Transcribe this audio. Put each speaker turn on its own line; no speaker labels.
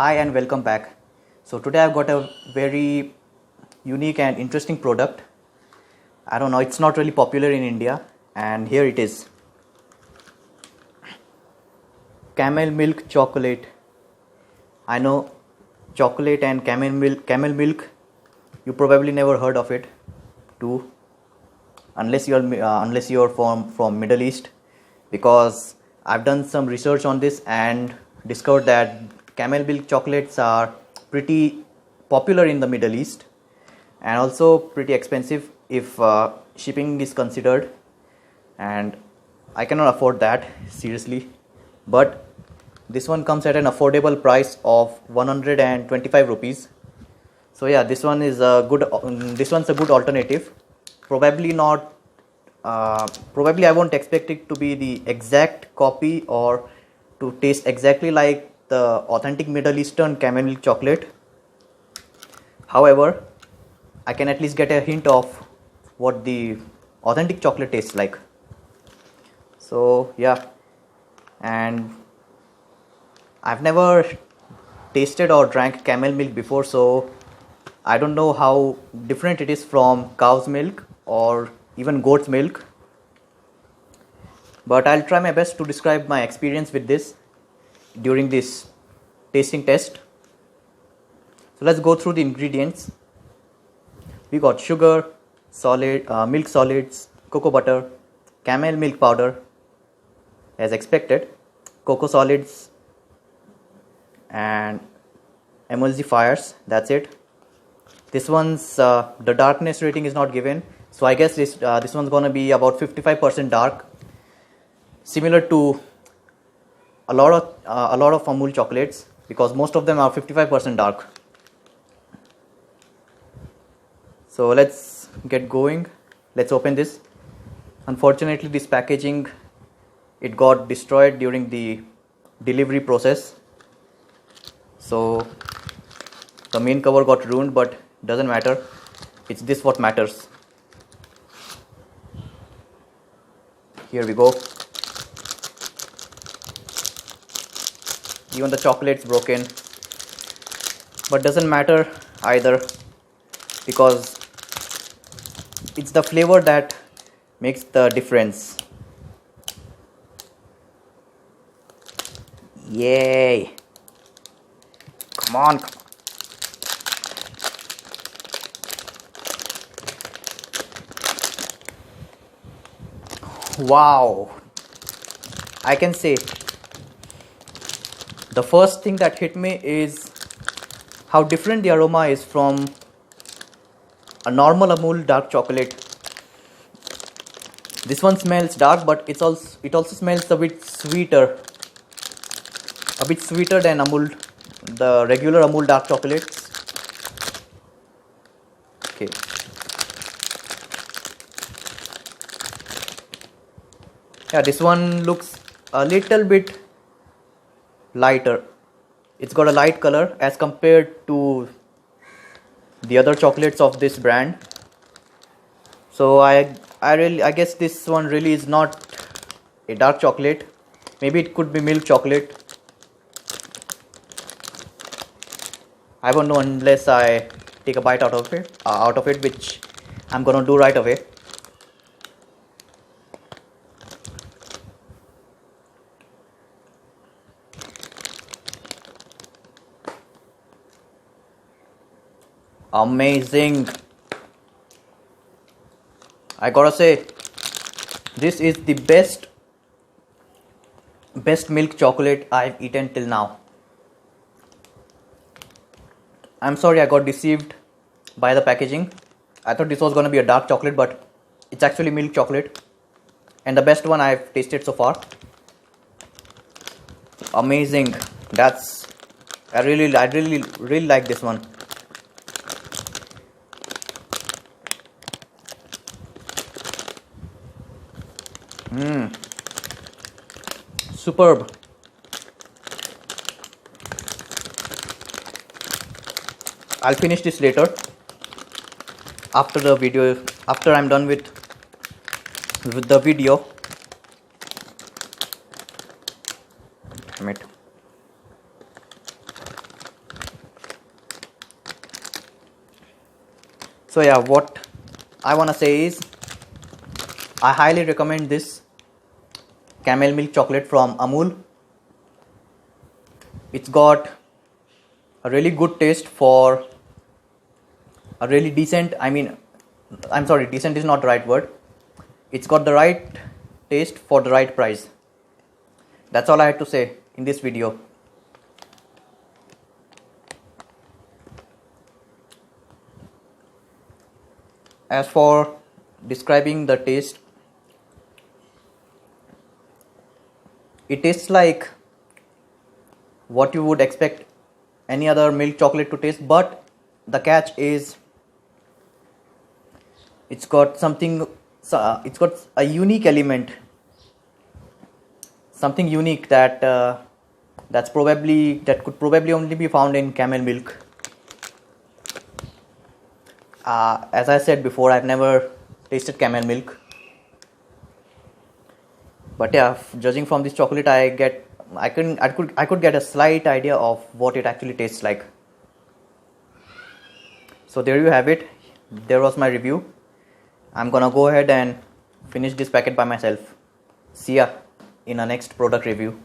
Hi and welcome back. So today I've got a very unique and interesting product. I don't know, it's not really popular in India, and here it is. Camel milk chocolate. I know chocolate and camel milk you probably never heard of it too, unless you're from Middle East, because I've done some research on this and discovered that camel milk chocolates are pretty popular in the Middle East and also pretty expensive if shipping is considered, and I cannot afford that seriously. But this one comes at an affordable price of 125 rupees. So yeah, this one's a good alternative. Probably not. Probably I won't expect it to be the exact copy or to taste exactly like the authentic Middle Eastern camel milk chocolate. However, I can at least get a hint of what the authentic chocolate tastes like. So yeah, and I've never tasted or drank camel milk before, so I don't know how different it is from cow's milk or even goat's milk. But I'll try my best to describe my experience with this during this tasting test. So let's go through the ingredients. We got sugar, milk solids, cocoa butter, camel milk powder, as expected, cocoa solids, and emulsifiers. That's it. This one's the darkness rating is not given, so I guess this one's gonna be about 55% dark, similar to a lot of Amul chocolates, because most of them are 55% dark. So let's get going. Let's open this. Unfortunately, this packaging, it got destroyed during the delivery process, so the main cover got ruined, but doesn't matter. It's this what matters. Here we go. Even the chocolate's broken, but doesn't matter either, because it's the flavor that makes the difference. Yay! Come on. Wow! I can say the first thing that hit me is how different the aroma is from a normal Amul dark chocolate. This one smells dark, but it also smells a bit sweeter than the regular Amul dark chocolates. Okay. Yeah, this one looks a little bit lighter. It's got a light color as compared to the other chocolates of this brand. So I guess this one really is not a dark chocolate. Maybe it could be milk chocolate. I won't know unless I take a bite out of it, which I'm gonna do right away. Amazing. I gotta say, this is the best milk chocolate I've eaten till now. I'm sorry I got deceived by the packaging. I thought this was gonna be a dark chocolate, but it's actually milk chocolate, and the best one I've tasted so far. Amazing. I really like this one. Superb. I'll finish this later after I'm done with the video. Damn it. So yeah, what I wanna say is I highly recommend this camel milk chocolate from Amul. It's got a really good taste for a really decent, I'm sorry, decent is not the right word. It's got the right taste for the right price. That's all I had to say in this video. As for describing the taste, it tastes like what you would expect any other milk chocolate to taste, but the catch is it's got a unique element, something unique that could probably only be found in camel milk. As I said before, I've never tasted camel milk, but yeah, judging from this chocolate, I could get a slight idea of what it actually tastes like. So there you have it. There was my review. I'm gonna go ahead and finish this packet by myself. See ya in a next product review.